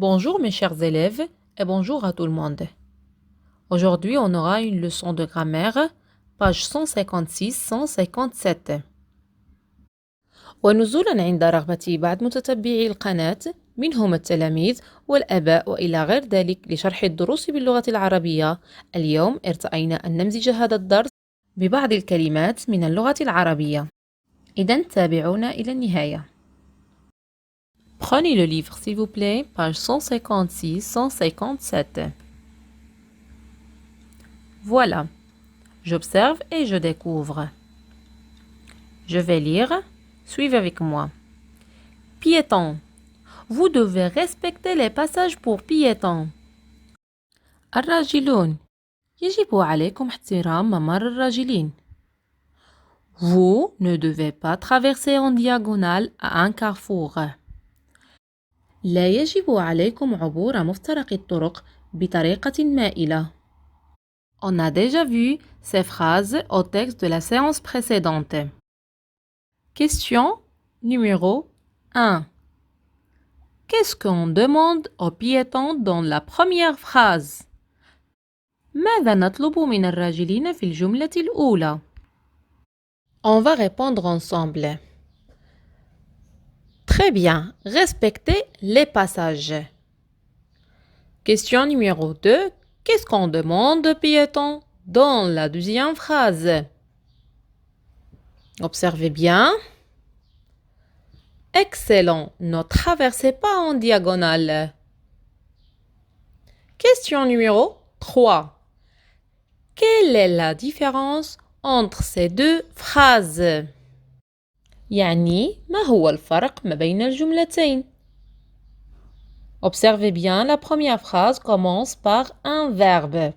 Bonjour mes chers élèves et bonjour à tout le monde. Aujourd'hui, on aura une leçon de grammaire, page 156-157. ونزولا عند رغبة بعض متتبعي القناة منهم التلاميذ والآباء وإلى غير ذلك لشرح الدروس باللغة العربية، اليوم ارتأينا أن نمزج هذا الدرس ببعض الكلمات من اللغة العربية. إذن تابعونا إلى النهاية. Prenez le livre s'il vous plaît, page 156-157. Voilà, j'observe et je découvre. Je vais lire, suivez avec moi. Piéton. Vous devez respecter les passages pour piétons. الراجلون. يجب عليكم احترام ممر الراجلين. Vous ne devez pas traverser en diagonale à un carrefour. لا يجب عليكم عبور مفترق الطرق بطريقة مائلة. On a déjà vu ces phrases au texte de la séance précédente. Question numéro 1. Qu'est-ce qu'on demande aux piétons dans la première phrase? ماذا نطلب من الراجلين في الجملة الأولى؟ On va répondre ensemble. Très bien, respectez les passages. Question numéro 2. Qu'est-ce qu'on demande aux piétons dans la deuxième phrase? Observez bien. Excellent, ne traversez pas en diagonale. Question numéro 3. Quelle est la différence entre ces deux phrases? يعني ما هو الفرق ما بين الجملتين؟ Observez bien, la première phrase commence par un verbe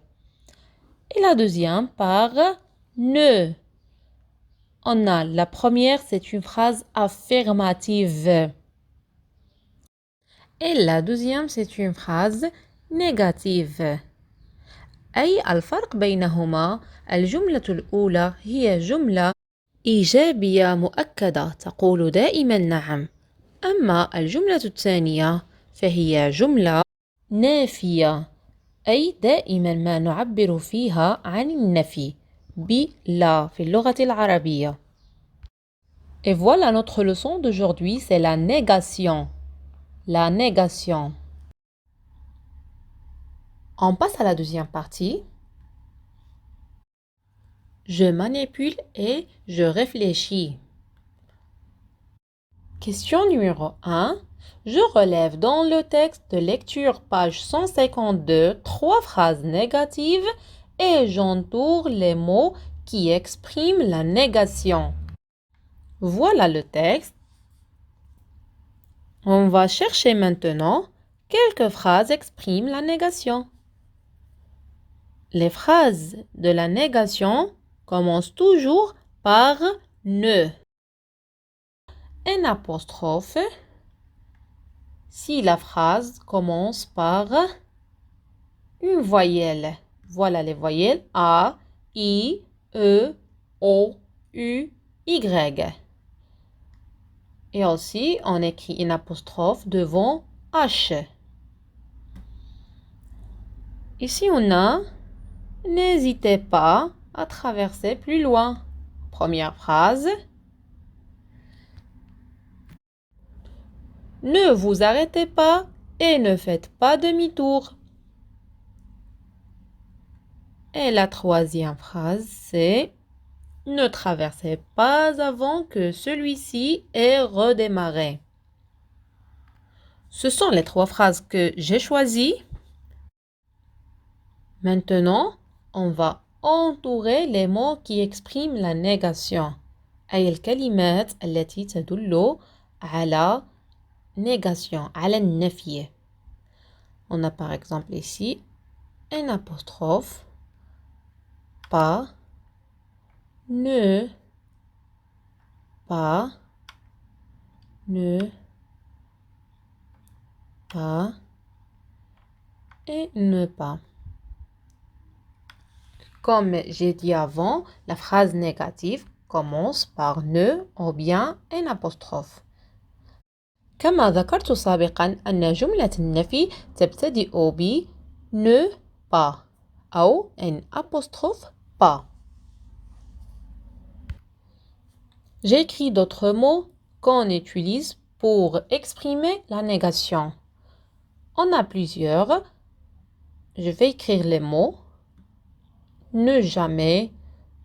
et la deuxième par ne. On a la première, c'est une phrase affirmative. Et la deuxième, c'est une phrase négative. أي الفرق بينهما الجملة الأولى هي جملة إيجابية مؤكدة تقول دائما نعم، أما الجملة الثانية فهي جملة نافية، أي دائما ما نعبر فيها عن النفي بلا في اللغة العربية. Et voilà notre leçon d'aujourd'hui, c'est la négation. La négation. On passe à la deuxième partie. Je manipule et je réfléchis. Question numéro 1. Je relève dans le texte de lecture page 152 trois phrases négatives et j'entoure les mots qui expriment la négation. Voilà le texte. On va chercher maintenant quelques phrases expriment la négation. Les phrases de la négation commencent toujours par ne. Un apostrophe si la phrase commence par une voyelle. Voilà les voyelles A, I, E, O, U, Y. Et aussi, on écrit une apostrophe devant H. Ici, on a « N'hésitez pas à traverser plus loin ». Première phrase. Ne vous arrêtez pas et ne faites pas demi-tour. Et la troisième phrase, c'est « Ne traversez pas avant que celui-ci ait redémarré ». Ce sont les trois phrases que j'ai choisies. Maintenant, on va entourer les mots qui expriment la négation. أي الكلمات التي تدل على négation, على النفي. On a par exemple ici un apostrophe, pas, ne, pas, ne, pas et ne pas. Comme j'ai dit avant, la phrase négative commence par ne ou bien un apostrophe. كما ذكرت سابقا أن جملة النفي تبتدئ ب ne pas أو un apostrophe pas. J'écris d'autres mots qu'on utilise pour exprimer la négation. On a plusieurs. Je vais écrire les mots ne jamais,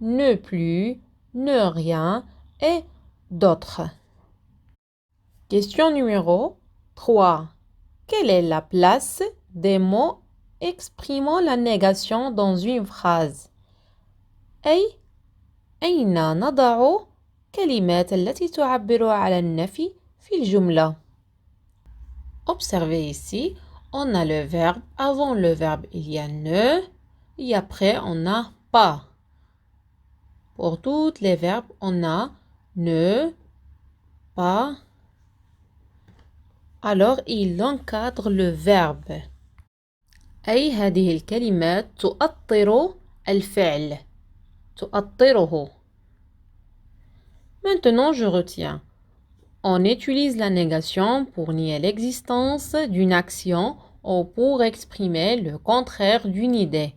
ne plus, ne rien et d'autres. Question numéro 3. Quelle est la place des mots exprimant la négation dans une phrase? أين نضع كلمات التي تعبر على النفي في الجملة؟ Observez ici, on a le verbe. Avant le verbe, il y a ne et après, on a pas. Pour tous les verbes, on a ne, pas. Alors, il encadre le verbe. أي هذه الكلمات تؤطر الفعل. تؤطره. Maintenant, je retiens. On utilise la négation pour nier l'existence d'une action ou pour exprimer le contraire d'une idée.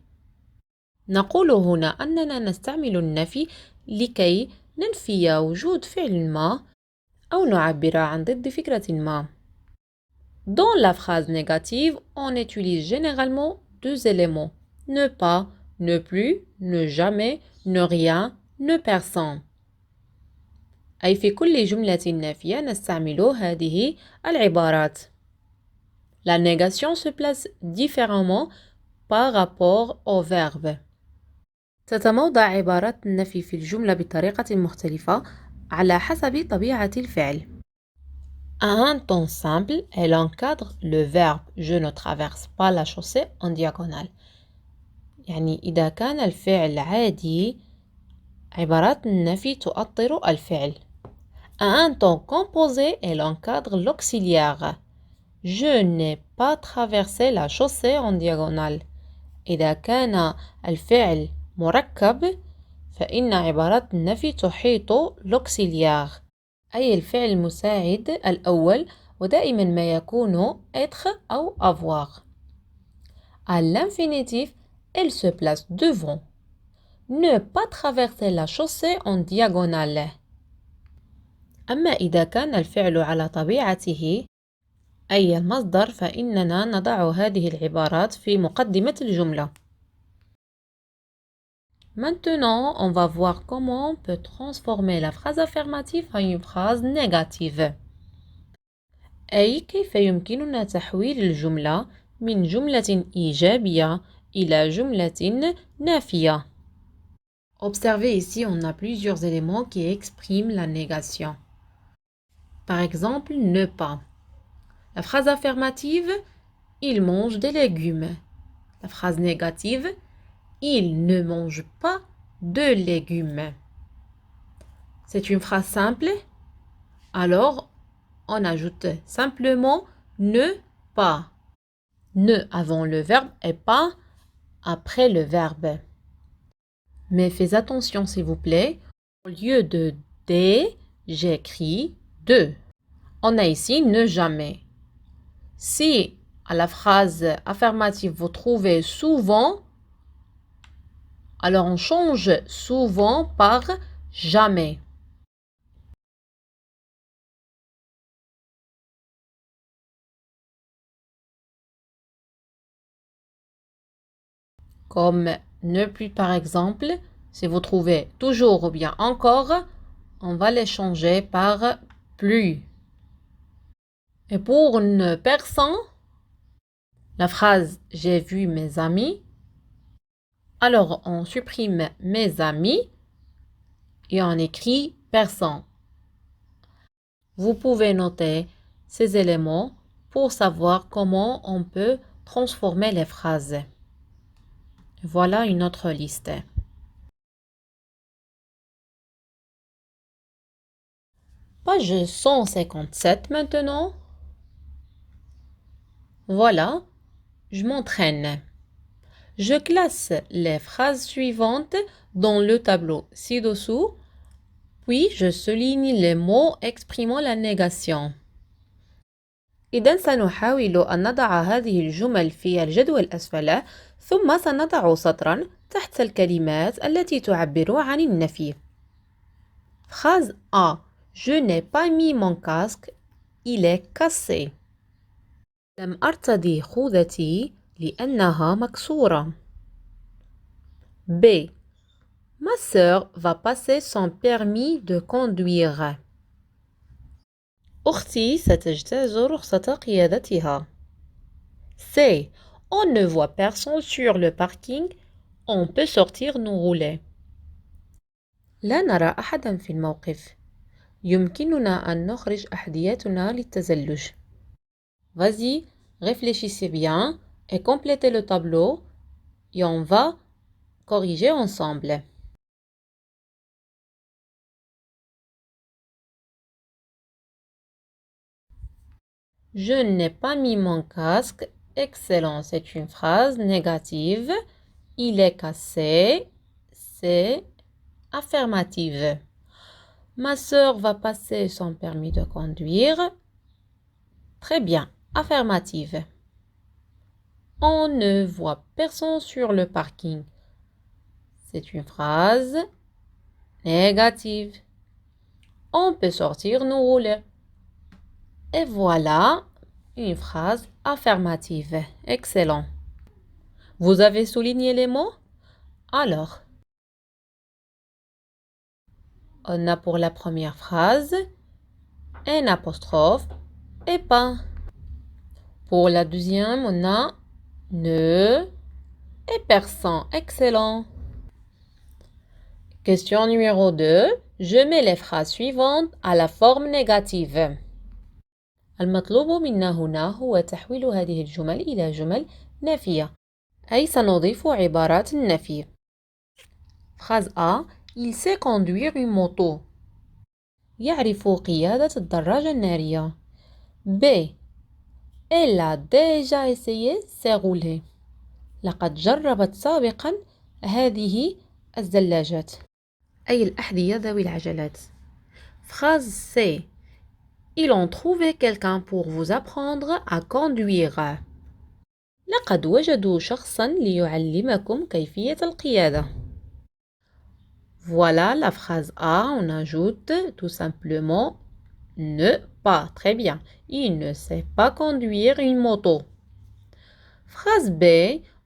نقول هنا أننا نستعمل النفي لكي ننفي وجود فعل ما أو نعبر عن ضد فكرة ما. Dans la phrase négative, on utilise généralement deux éléments. Ne pas, ne plus, ne jamais, ne rien, ne personne. أي في كل جملة نافية نستعمل هذه العبارات. La négation se place différemment par rapport au verbe. تتموضع عبارات النفي في الجملة بطريقة مختلفة على حسب طبيعة الفعل. Un temps simple, elle encadre le verbe je ne traverse pas la chaussée en diagonale. يعني إذا كان الفعل عادي عبارات النفي تؤطر الفعل. Un temps composé, elle encadre l'auxiliaire. Je n'ai pas traversé la chaussée en diagonale. إذا كان الفعل مركب فإن عبارات النفي تحيط l'auxiliaire أي الفعل المساعد الأول ودائما ما يكون être أو avoir. À l'infinitif, elle se place devant. Ne pas traverser la chaussée en diagonale. أما إذا كان الفعل على طبيعته أي المصدر فإننا نضع هذه العبارات في مقدمة الجملة. Maintenant, on va voir comment on peut transformer la phrase affirmative en une phrase négative. أي كيف يمكننا تحويل الجملة من جملة إيجابية إلى جملة نافية. Observez ici, on a plusieurs éléments qui expriment la négation. Par exemple, ne pas. La phrase affirmative, il mange des légumes. La phrase négative, il ne mange pas de légumes. C'est une phrase simple. Alors, on ajoute simplement ne pas. Ne avant le verbe et pas après le verbe. Mais faites attention s'il vous plaît. Au lieu de des, j'écris de. On a ici ne jamais. Si à la phrase affirmative vous trouvez souvent, alors on change souvent par jamais. Comme ne plus par exemple, si vous trouvez toujours ou bien encore, on va les changer par plus. Et pour ne personne, la phrase j'ai vu mes amis, alors on supprime mes amis et on écrit personne. Vous pouvez noter ces éléments pour savoir comment on peut transformer les phrases. Voilà une autre liste. Page 157 maintenant. Voilà, je m'entraîne. Je classe les phrases suivantes dans le tableau ci-dessous, puis je souligne les mots exprimant la négation. إذن سنحاول أن نضع هذه الجمل في الجدول أسفل، ثم سنضع سطرا تحت الكلمات التي تعبر عن النفي. Phrase A. Je n'ai pas mis mon casque, il est cassé. لم أرتدي خوذتي لأنها مكسورة. B. Ma sœur va passer son permis de conduire. أختي ستجتاز رخصة قيادتها. C. On ne voit personne sur le parking, on peut sortir nous rouler. لا نرى أحدا في الموقف. يمكننا أن نخرج أحذيتنا للتزلج. Vas-y, réfléchissez bien et complétez le tableau et on va corriger ensemble. Je n'ai pas mis mon casque. Excellent, c'est une phrase négative. Il est cassé. C'est affirmative. Ma sœur va passer son permis de conduire. Très bien, affirmative. On ne voit personne sur le parking. C'est une phrase négative. On peut sortir nous rouler. Et voilà une phrase affirmative. Excellent. Vous avez souligné les mots? Alors, on a pour la première phrase un apostrophe et pas. Pour la deuxième, on a ne et personne. Excellent. Question numéro 2. Je mets les phrases suivantes à la forme négative. المطلوب منا هنا هو تحويل هذه الجمل إلى جمل نافية، أي سنضيف عبارات النفي. Phrase A. Il sait conduire une moto. يعرف قيادة الدراجة النارية. B. Elle a déjà essayé ses rouler. لقد جربت سابقا هذه الزلاجات، أي الأحذية ذوي العجلات. Phrase C. Ils ont trouvé quelqu'un pour vous apprendre à conduire. لقد وجدوا شخصا ليعلمكم كيفية القيادة. Voilà la phrase A, on ajoute tout simplement ne pas. Très bien. Il ne sait pas conduire une moto. Phrase B,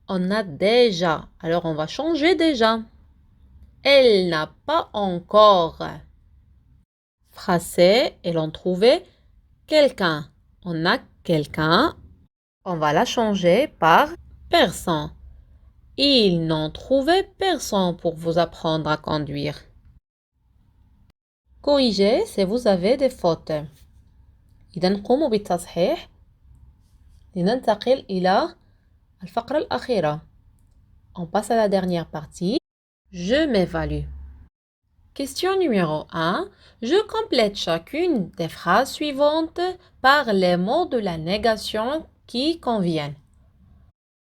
on a déjà. Alors on va changer déjà. Elle n'a pas encore. Phrase C, elles ont trouvé quelqu'un. On a quelqu'un. On va la changer par personne. Ils n'ont trouvé personne pour vous apprendre à conduire. Corrigez si vous avez des fautes. إذا نقوم بالتصحيح لننتقل إلى الفقرة الأخيرة. On passe à la dernière partie. Je m'évalue. Question numéro 1. Je complète chacune des phrases suivantes par les mots de la négation qui conviennent.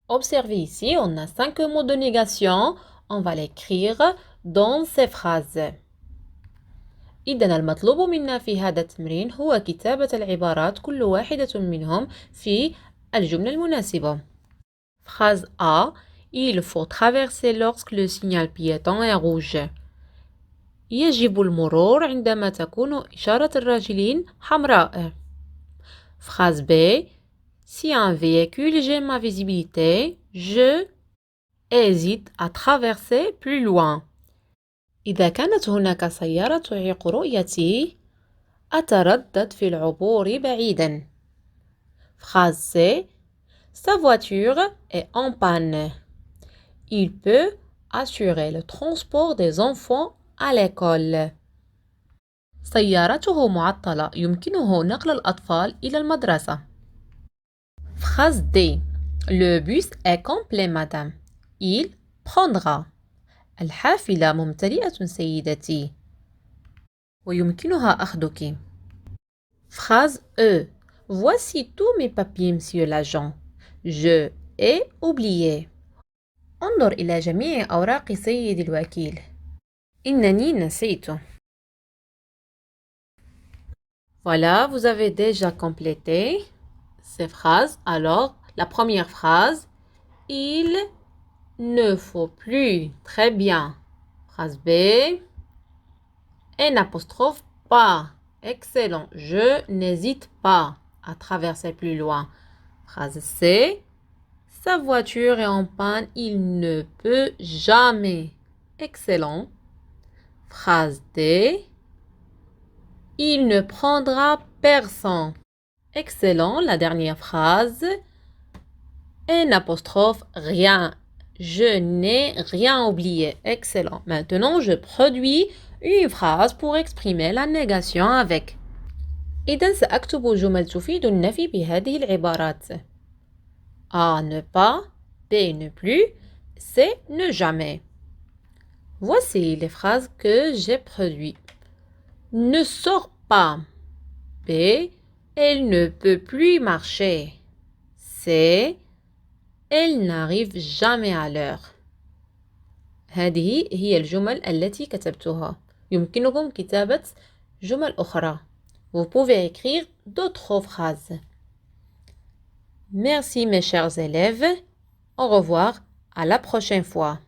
Observez ici, on a 5 mots de négation. On va l'écrire dans ces phrases. إذن المطلوب منا في هذا التمرين هو كتابة العبارات كل واحدة منهم في الجملة المناسبة. Phrase A. Il faut traverser lorsque le signal piéton est rouge. يجب المرور عندما تكون إشارة الراجلين حمراء. Phrase B. Si un véhicule gêne ma visibilité, je hésite à traverser plus loin. إذا كانت هناك سيارة تعيق رؤيتي، أتردد في العبور بعيدا. Phrase C. Sa voiture est en panne. Il peut assurer le transport des enfants à l'école. سيارته معطلة، يمكنه نقل الأطفال إلى المدرسة. Phrase D. Le bus est complet, madame. Il prendra. الحافلة ممتلئة سيدتي، ويمكنها أخذك. Phrase E. Voici tous mes papiers, monsieur l'agent. Je ai oublié. انظر إلى جميع أوراق سيد الوكيل. إنني نسيت. Voilà, vous avez déjà complété ces phrases. Alors, la première phrase, il ne faut plus. Très bien. Phrase B, N' pas. Excellent. Je n'hésite pas à traverser plus loin. Phrase C, sa voiture est en panne, il ne peut jamais. Excellent. Phrase D, il ne prendra personne. Excellent. La dernière phrase, N' rien. Je n'ai rien oublié. Excellent. Maintenant, je produis une phrase pour exprimer la négation avec. إذن سأكتب جمل تفيد النفي بهذه العبارات. A, ne pas. B, ne plus. C, ne jamais. Voici les phrases que j'ai produites. Ne sors pas. B, elle ne peut plus marcher. C, elle n'arrive jamais à l'heure. هذه هي الجمل التي كتبتها. يمكنكم كتابة جمل أخرى. Vous pouvez écrire d'autres phrases. Merci mes chers élèves. Au revoir, à la prochaine fois.